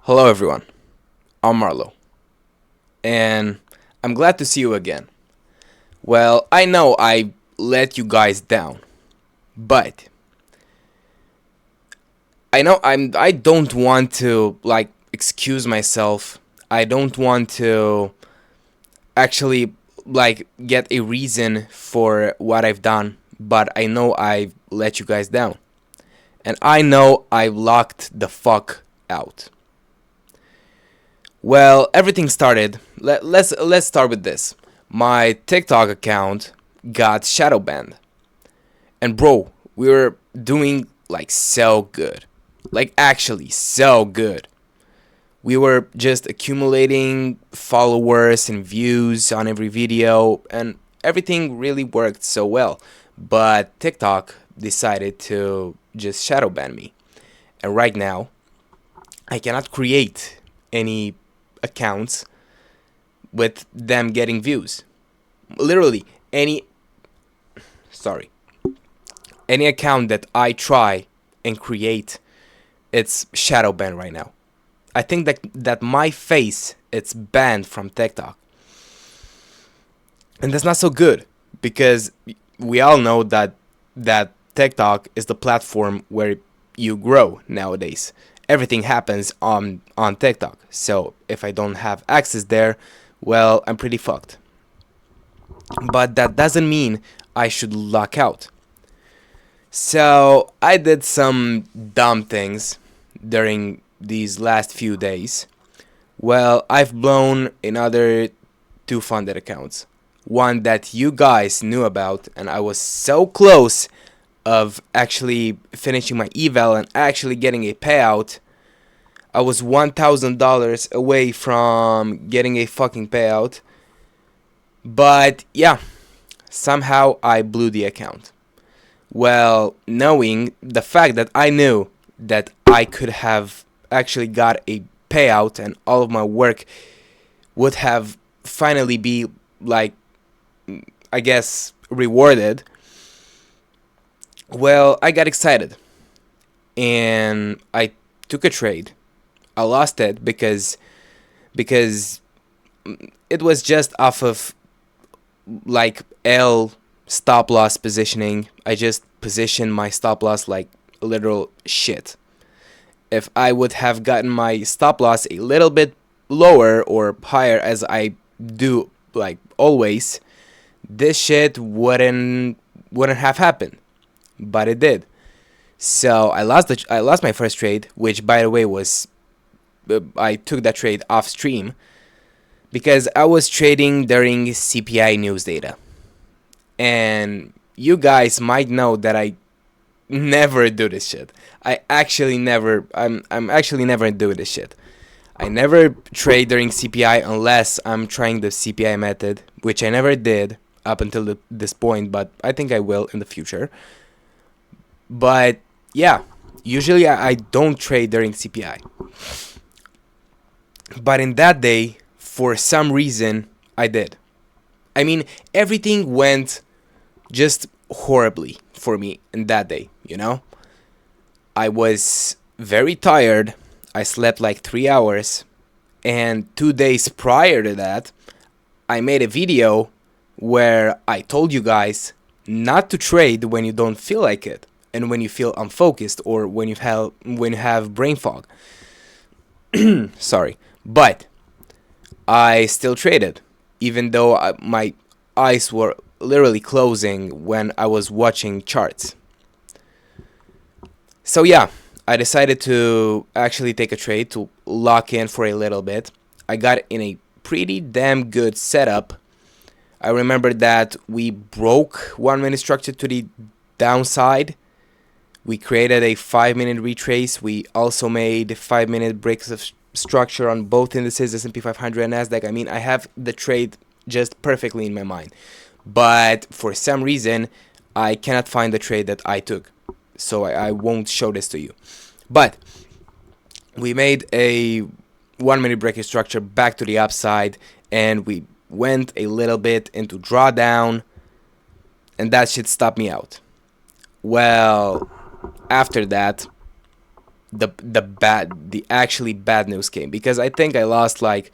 Hello everyone, I'm Marlo, and I'm glad to see you again. Well, I know I let you guys down, but I don't want to excuse myself. I don't want to actually get a reason for what I've done, but I know I've let you guys down. And I know I locked the fuck out. Well, everything started. Let's start with this. My TikTok account got shadow banned, and bro, we were doing so good, actually so good. We were just accumulating followers and views on every video, and everything really worked so well. But TikTok decided to just shadow ban me, and right now I cannot create any accounts with them getting views. Literally sorry, any account that I try and create, it's shadow banned right now. I think that my face it's banned from TikTok, and that's not so good because we all know that TikTok is the platform where you grow nowadays. Everything happens on TikTok. So if I don't have access there, well, I'm pretty fucked. But that doesn't mean I should lock out. So I did some dumb things during these last few days. Well, I've blown another two funded accounts. One that you guys knew about, and I was so close of actually finishing my eval and actually getting a payout. I was $1,000 away from getting a fucking payout. But yeah, somehow I blew the account. Well, knowing the fact that I knew that I could have actually got a payout and all of my work would have finally be I guess rewarded. Well, I got excited and I took a trade. I lost it because it was just off of L stop loss positioning. I just positioned my stop loss like literal shit. If I would have gotten my stop loss a little bit lower or higher as I do always, this shit wouldn't have happened, but it did. So I lost my first trade, which by the way was I took that trade off stream because I was trading during CPI news data. And you guys might know that I never do this shit. I'm actually never doing this shit. I never trade during CPI unless I'm trying the CPI method, which I never did up until this point, but I think I will in the future. But yeah, usually I don't trade during CPI. But in that day, for some reason, I did. I mean, everything went just horribly for me in that day, you know? I was very tired. I slept like 3 hours. And 2 days prior to that, I made a video where I told you guys not to trade when you don't feel like it and when you feel unfocused or when you have brain fog. Sorry. But I still traded, even though my eyes were literally closing when I was watching charts. So yeah, I decided to actually take a trade to lock in for a little bit. I got in a pretty damn good setup. I remember that we broke 1 minute structure to the downside. We created a 5 minute retrace. We also made 5 minute breaks of structure on both indices, S&P 500 and Nasdaq. I mean, I have the trade just perfectly in my mind. But for some reason, I cannot find the trade that I took. So I won't show this to you. But we made a 1 minute breaking structure back to the upside, and we went a little bit into drawdown, and that shit stopped me out. Well, after that, the actually bad news came, because I think I lost like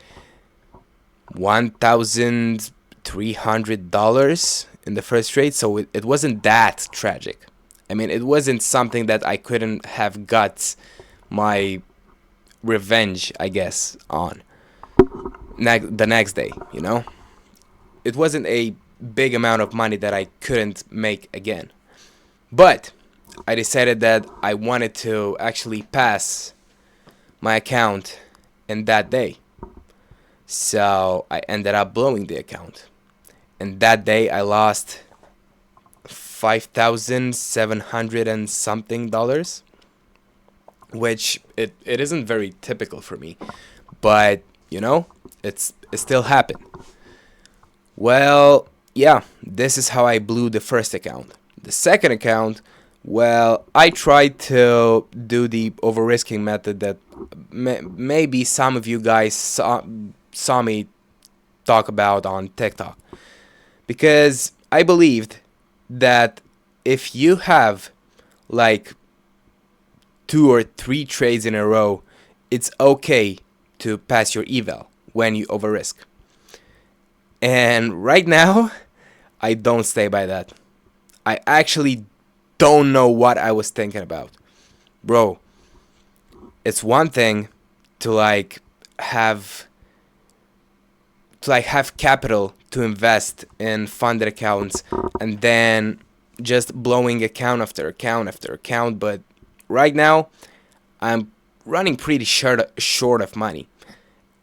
$1,300 in the first trade, so it wasn't that tragic. I mean, it wasn't something that I couldn't have got my revenge, I guess, on the next day, you know? It wasn't a big amount of money that I couldn't make again. But I decided that I wanted to actually pass my account in that day. So I ended up blowing the account. And that day I lost 5,700 and something dollars, which it isn't very typical for me. But, it still happened. Well, yeah, this is how I blew the first account. The second account, well, I tried to do the over risking method that maybe some of you guys saw me talk about on TikTok. Because I believed that if you have like 2 or 3 trades in a row, it's okay to pass your eval when you over risk. And right now, I don't stay by that. I actually don't know what I was thinking about. Bro, it's one thing to have have capital to invest in funded accounts and then just blowing account after account after account, but right now I'm running pretty short of money.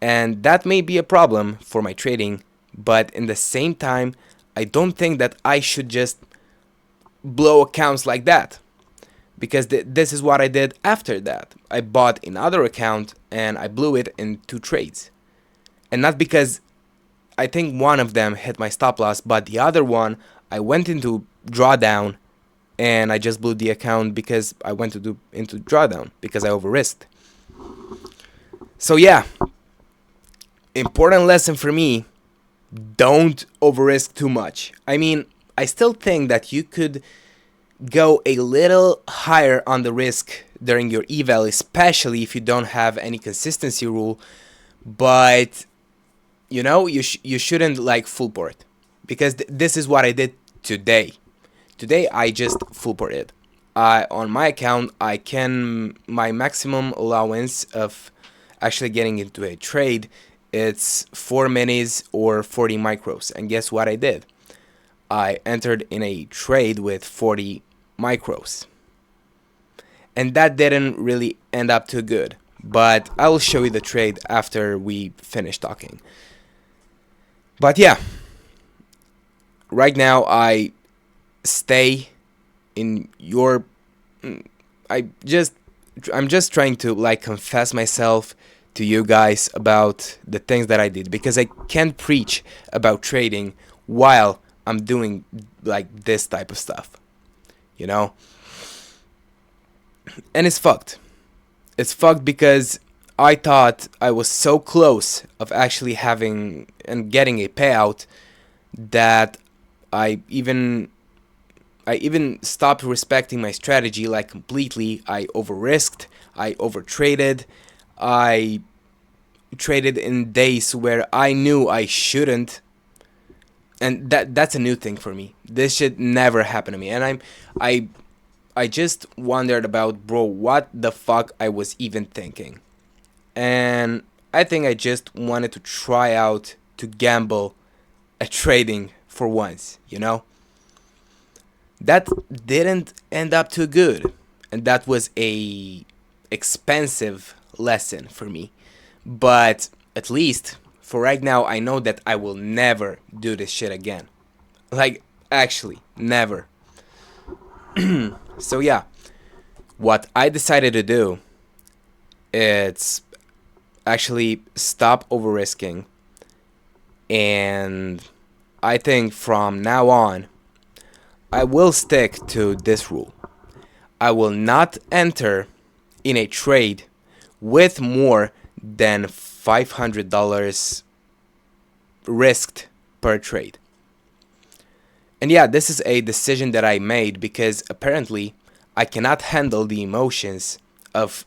And that may be a problem for my trading, but in the same time, I don't think that I should just blow accounts like that, because this is what I did after that. I bought another account and I blew it in 2 trades. And not because I think one of them hit my stop loss, but the other one I went into drawdown and I just blew the account because I went into drawdown because I over risked. So yeah, important lesson for me: don't over risk too much. I mean, I still think that you could go a little higher on the risk during your eval, especially if you don't have any consistency rule. But you shouldn't full port, because this is what I did today. Today I just full ported. On my account, my maximum allowance of actually getting into a trade, it's 4 minis or 40 micros. And guess what I did? I entered in a trade with 40 micros. And that didn't really end up too good. But I will show you the trade after we finish talking. But yeah, right now I stay in your... I'm just trying to confess myself to you guys about the things that I did, because I can't preach about trading while I'm doing this type of stuff, and it's fucked. It's fucked because I thought I was so close of actually having and getting a payout that I even stopped respecting my strategy completely. I over risked, I over traded, I traded in days where I knew I shouldn't. And that's a new thing for me. This should never happen to me. And I just wondered about, bro, what the fuck I was even thinking. And I think I just wanted to try out to gamble at trading for once, That didn't end up too good. And that was a expensive lesson for me. But at least for right now, I know that I will never do this shit again. Actually, never. So yeah, what I decided to do is actually stop over risking. And I think from now on, I will stick to this rule. I will not enter in a trade with more than $500 risked per trade. And yeah, this is a decision that I made because apparently I cannot handle the emotions of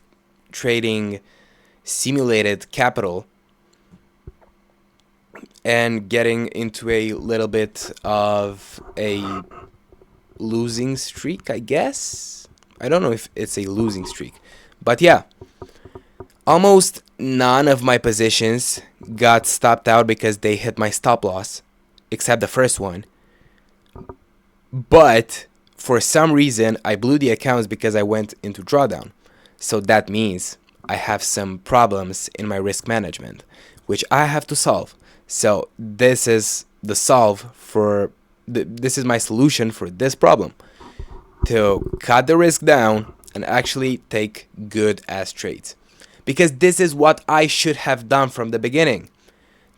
trading simulated capital and getting into a little bit of a losing streak, I guess. I don't know if it's a losing streak, but yeah, almost none of my positions got stopped out because they hit my stop loss, except the first one. But for some reason, I blew the accounts because I went into drawdown. So that means I have some problems in my risk management, which I have to solve. So this is the solve for this is my solution for this problem, to cut the risk down and actually take good ass trades. Because this is what I should have done from the beginning.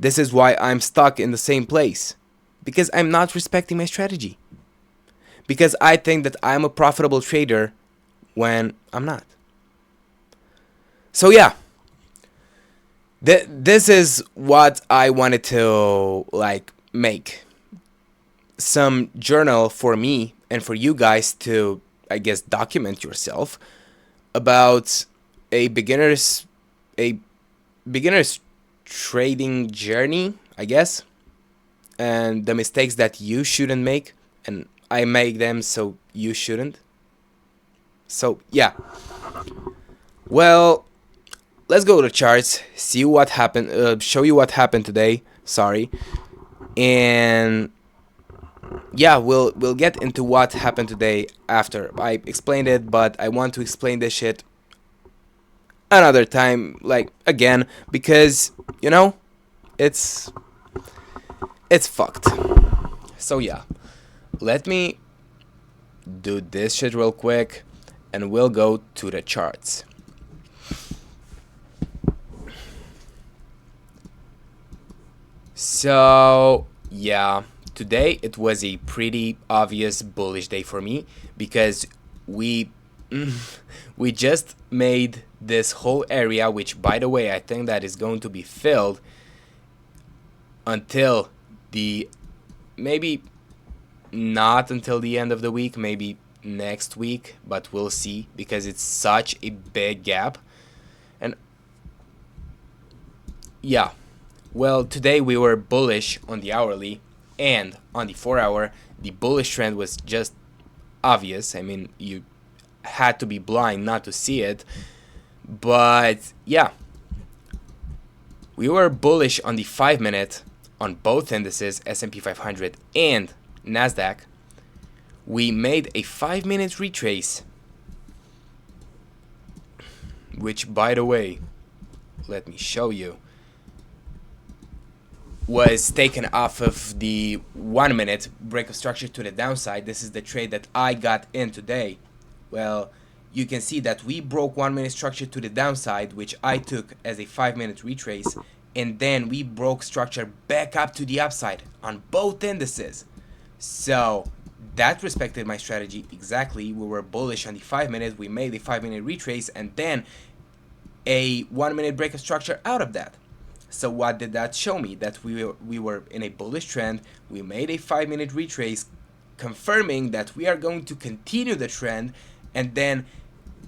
This is why I'm stuck in the same place. Because I'm not respecting my strategy. Because I think that I'm a profitable trader when I'm not. So yeah, this is what I wanted to make some journal for me and for you guys to, I guess, document yourself about a beginner's trading journey, I guess, and the mistakes that you shouldn't make, and I make them so you shouldn't. So yeah, well, let's go to charts, see what happened, show you what happened today. Sorry, and yeah, we'll get into what happened today after I explained it, but I want to explain this shit another time, again, because it's fucked. So yeah, let me do this shit real quick and we'll go to the charts. So yeah, today it was a pretty obvious bullish day for me because we we just made this whole area, which by the way I think that is going to be filled until maybe not until the end of the week, maybe next week, but we'll see because it's such a big gap. And yeah, well, today we were bullish on the hourly, and on the 4-hour the bullish trend was just obvious. I mean, you had to be blind not to see it. But yeah, we were bullish on the 5-minute on both indices, S&P 500 and Nasdaq. We made a 5-minute retrace, which, by the way, let me show you, was taken off of the 1-minute break of structure to the downside. This is the trade that I got in today. Well, you can see that we broke 1-minute structure to the downside, which I took as a 5-minute retrace, and then we broke structure back up to the upside on both indices. So that respected my strategy exactly. We were bullish on the 5-minute, we made a 5-minute retrace, and then a 1-minute break of structure out of that. So what did that show me? That we were in a bullish trend. We made a 5-minute retrace, confirming that we are going to continue the trend, and then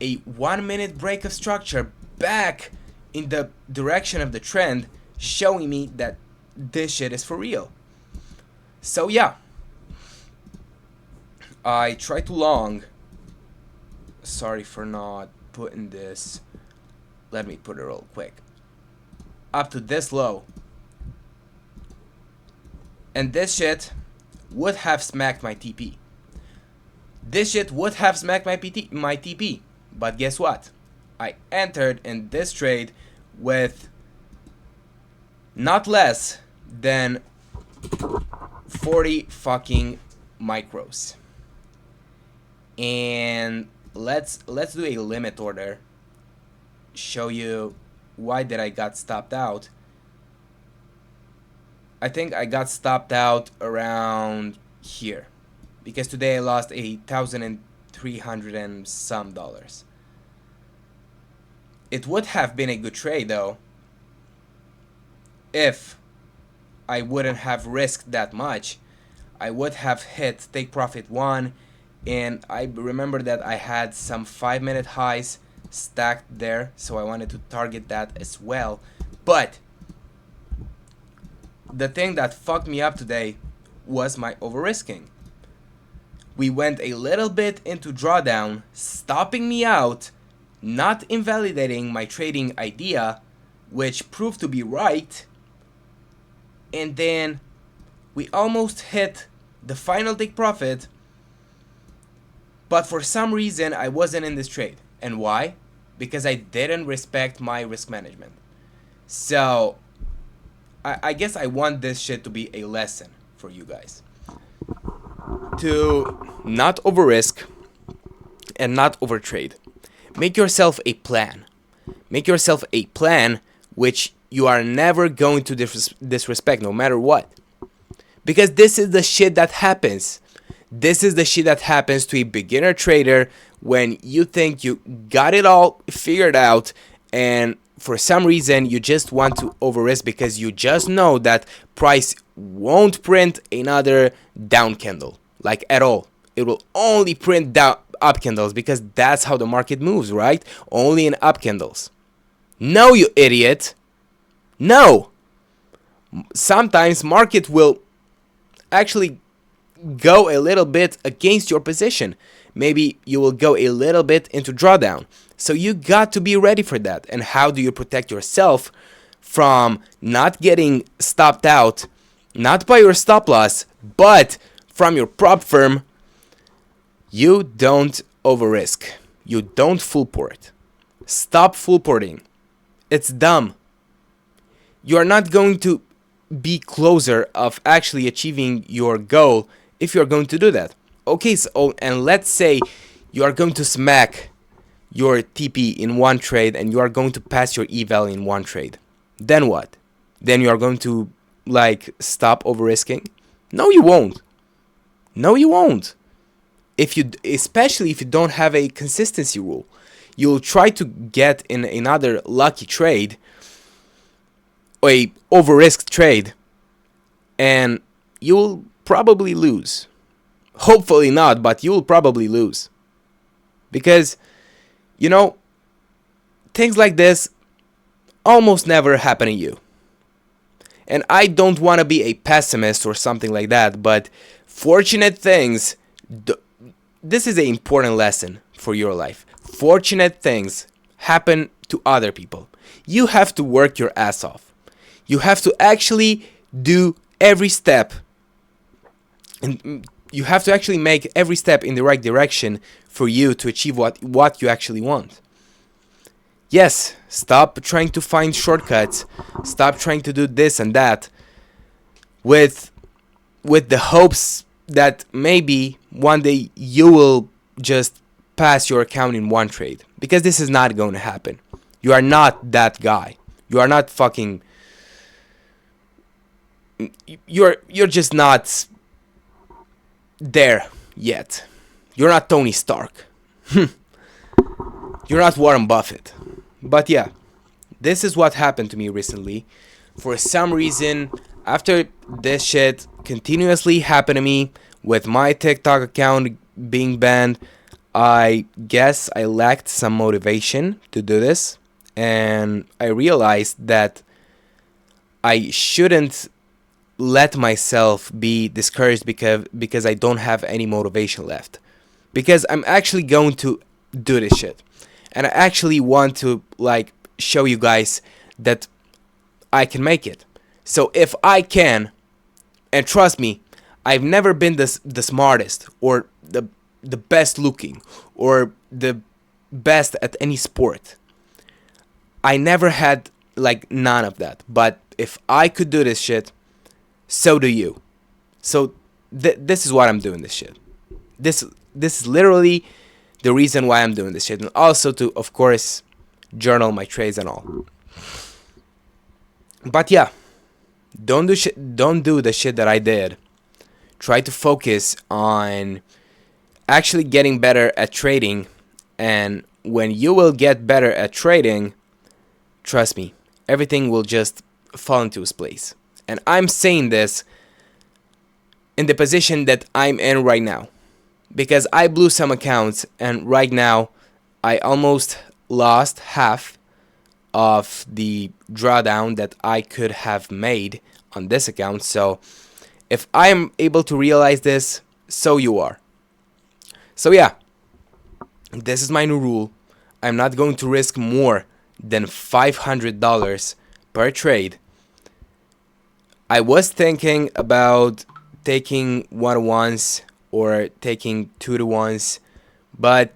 a 1-minute break of structure back in the direction of the trend, showing me that this shit is for real. So yeah, I tried to long. Sorry for not putting this. Let me put it real quick. Up to this low. And this shit would have smacked my TP. This shit would have smacked my TP. But guess what? I entered in this trade with not less than 40 fucking micros. And let's do a limit order. Show you why did I got stopped out. I think I got stopped out around here because today I lost $1,300 and some dollars. It would have been a good trade though if I wouldn't have risked that much. I would have hit take profit 1, and I remember that I had some 5-minute highs stacked there, so I wanted to target that as well. But the thing that fucked me up today was my over risking. We went a little bit into drawdown, stopping me out, not invalidating my trading idea, which proved to be right. And then we almost hit the final take profit, but for some reason I wasn't in this trade. And why? Because I didn't respect my risk management. So I guess I want this shit to be a lesson for you guys. To not over risk and not over trade. Make yourself a plan. Make yourself a plan which you are never going to disrespect no matter what. Because this is the shit that happens. This is the shit that happens to a beginner trader when you think you got it all figured out, and for some reason you just want to over risk because you just know that price won't print another down candle, like at all. It will only print down up candles because that's how the market moves, right? Only in up candles. No, you idiot. No. Sometimes market will actually go a little bit against your position. Maybe you will go a little bit into drawdown. So you got to be ready for that. And how do you protect yourself from not getting stopped out, not by your stop loss, but from your prop firm? You don't over risk. You don't full port. Stop full porting. It's dumb. You are not going to be closer of actually achieving your goal if you're going to do that. Okay, so and let's say you are going to smack your TP in one trade and you are going to pass your eval in one trade. Then what? Then you are going to stop over risking? No, you won't. No, you won't. Especially if you don't have a consistency rule, you'll try to get in another lucky trade, a over risk trade, and you'll probably lose. Hopefully not, but you'll probably lose. Because, things like this almost never happen to you. And I don't want to be a pessimist or something like that, but fortunate things, this is an important lesson for your life. Fortunate things happen to other people. You have to work your ass off. You have to actually do every step, and you have to actually make every step in the right direction for you to achieve what you actually want. Yes, stop trying to find shortcuts. Stop trying to do this and that with the hopes that maybe one day you will just pass your account in one trade. Because this is not going to happen. You are not that guy. You are not fucking... You're just not there yet. You're not Tony Stark. You're not Warren Buffett. But yeah, this is what happened to me recently. For some reason, after this shit continuously happened to me with my TikTok account being banned, I guess I lacked some motivation to do this. And I realized that I shouldn't let myself be discouraged because I don't have any motivation left. Because I'm actually going to do this shit. And I actually want to show you guys that I can make it. So if I can, and trust me, I've never been the smartest or the best looking or the best at any sport. I never had none of that. But if I could do this shit, so do you. So this is why I'm doing this shit. This is literally the reason why I'm doing this shit. And also to, of course, journal my trades and all. But yeah, don't do the shit that I did. Try to focus on actually getting better at trading. And when you will get better at trading, trust me, everything will just fall into its place. And I'm saying this in the position that I'm in right now. Because I blew some accounts and right now I almost lost half of the drawdown that I could have made on this account. So if I am able to realize this, so you are. So yeah, this is my new rule. I'm not going to risk more than $500 per trade. I was thinking about taking 1-to-1s or taking 2-to-1s, but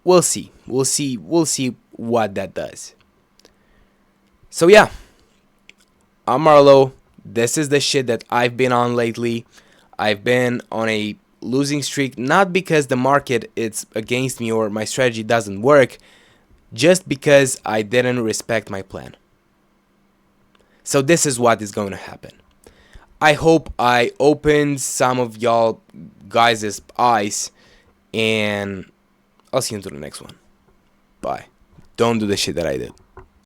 we'll see. We'll see what that does. So yeah, I'm Marlo. This is the shit that I've been on lately. I've been on a losing streak, not because the market is against me or my strategy doesn't work, just because I didn't respect my plan. So this is what is going to happen. I hope I opened some of y'all guys' eyes, and I'll see you into the next one. Bye. Don't do the shit that I did.